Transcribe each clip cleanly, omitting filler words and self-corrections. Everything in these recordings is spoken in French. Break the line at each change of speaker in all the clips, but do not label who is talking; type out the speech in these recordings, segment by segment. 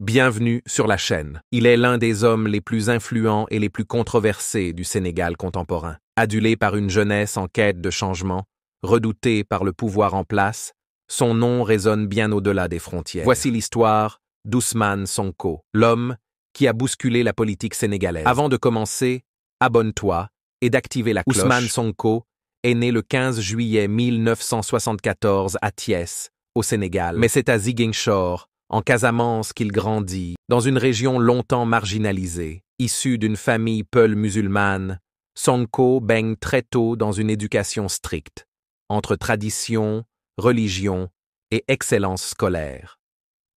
Bienvenue sur la chaîne. Il est l'un des hommes les plus influents et les plus controversés du Sénégal contemporain. Adulé par une jeunesse en quête de changement, redouté par le pouvoir en place, son nom résonne bien au-delà des frontières. Voici l'histoire d'Ousmane Sonko, l'homme qui a bousculé la politique sénégalaise. Avant de commencer, abonne-toi et d'activer la cloche. Ousmane Sonko est né le 15 juillet 1974 à Thiès, au Sénégal. Mais c'est à Ziguinchor, en Casamance, qu'il grandit, dans une région longtemps marginalisée. Issu d'une famille peul musulmane, Sonko baigne très tôt dans une éducation stricte, entre tradition, religion et excellence scolaire.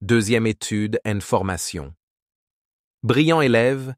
Deuxième étude en formation. Brillant élève,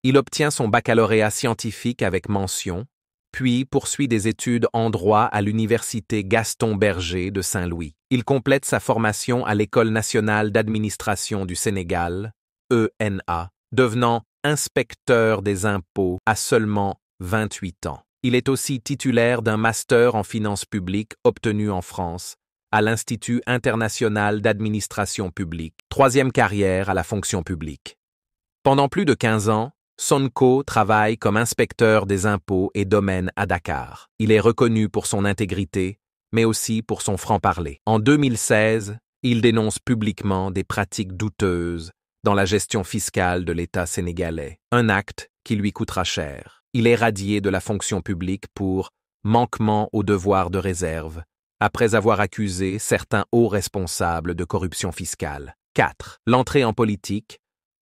il obtient son baccalauréat scientifique avec mention, puis poursuit des études en droit à l'université Gaston Berger de Saint-Louis. Il complète sa formation à l'École nationale d'administration du Sénégal, ENA, devenant inspecteur des impôts à seulement 28 ans. Il est aussi titulaire d'un master en finances publiques obtenu en France, à l'Institut international d'administration publique, troisième carrière à la fonction publique. Pendant plus de 15 ans, Sonko travaille comme inspecteur des impôts et domaines à Dakar. Il est reconnu pour son intégrité, mais aussi pour son franc-parler. En 2016, il dénonce publiquement des pratiques douteuses dans la gestion fiscale de l'État sénégalais, un acte qui lui coûtera cher. Il est radié de la fonction publique pour manquement au devoir de réserve, après avoir accusé certains hauts responsables de corruption fiscale. 4. L'entrée en politique.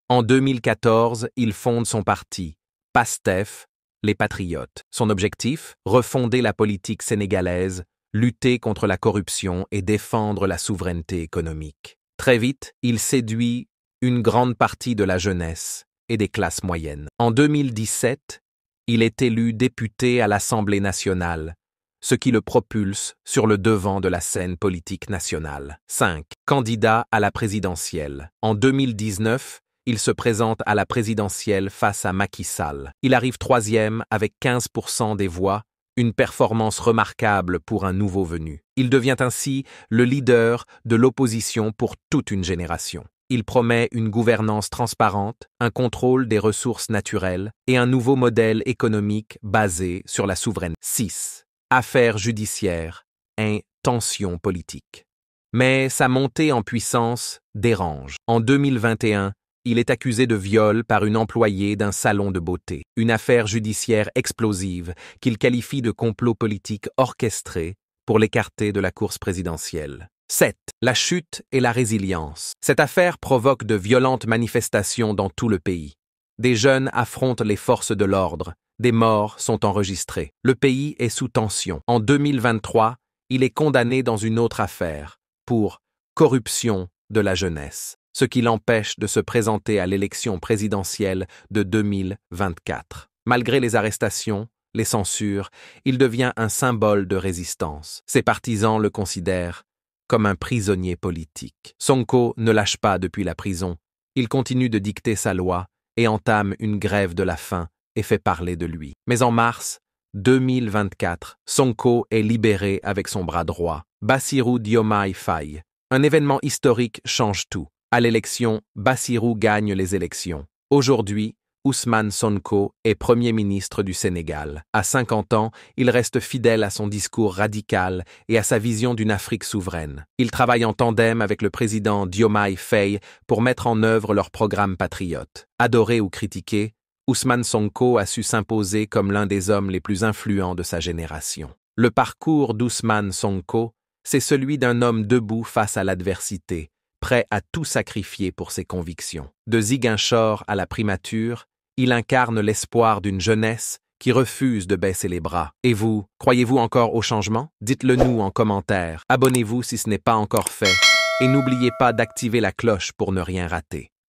En 2014, il fonde son parti, PASTEF, les Patriotes. Son objectif, refonder la politique sénégalaise, lutter contre la corruption et défendre la souveraineté économique. Très vite, il séduit une grande partie de la jeunesse et des classes moyennes. En 2017, il est élu député à l'Assemblée nationale, ce qui le propulse sur le devant de la scène politique nationale. 5. Candidat à la présidentielle. En 2019, il se présente à la présidentielle face à Macky Sall. Il arrive troisième avec 15% des voix, une performance remarquable pour un nouveau venu. Il devient ainsi le leader de l'opposition pour toute une génération. Il promet une gouvernance transparente, un contrôle des ressources naturelles et un nouveau modèle économique basé sur la souveraineté. 6. Affaires judiciaires et tensions politiques. Mais sa montée en puissance dérange. En 2021, il est accusé de viol par une employée d'un salon de beauté, une affaire judiciaire explosive qu'il qualifie de complot politique orchestré pour l'écarter de la course présidentielle. 7. La chute et la résilience. Cette affaire provoque de violentes manifestations dans tout le pays. Des jeunes affrontent les forces de l'ordre, des morts sont enregistrés. Le pays est sous tension. En 2023, il est condamné dans une autre affaire pour corruption de la jeunesse, ce qui l'empêche de se présenter à l'élection présidentielle de 2024. Malgré les arrestations, les censures, il devient un symbole de résistance. Ses partisans le considèrent comme un prisonnier politique. Sonko ne lâche pas depuis la prison. Il continue de dicter sa loi et entame une grève de la faim et fait parler de lui. Mais en mars 2024, Sonko est libéré avec son bras droit. Bassirou Diomaye Faye. Un événement historique change tout. À l'élection, Bassirou gagne les élections. Aujourd'hui, Ousmane Sonko est Premier ministre du Sénégal. À 50 ans, il reste fidèle à son discours radical et à sa vision d'une Afrique souveraine. Il travaille en tandem avec le président Diomaye Faye pour mettre en œuvre leur programme patriote. Adoré ou critiqué, Ousmane Sonko a su s'imposer comme l'un des hommes les plus influents de sa génération. Le parcours d'Ousmane Sonko, c'est celui d'un homme debout face à l'adversité, prêt à tout sacrifier pour ses convictions. De Ziguinchor à la primature, il incarne l'espoir d'une jeunesse qui refuse de baisser les bras. Et vous, croyez-vous encore au changement? Dites-le nous en commentaire. Abonnez-vous si ce n'est pas encore fait. Et n'oubliez pas d'activer la cloche pour ne rien rater.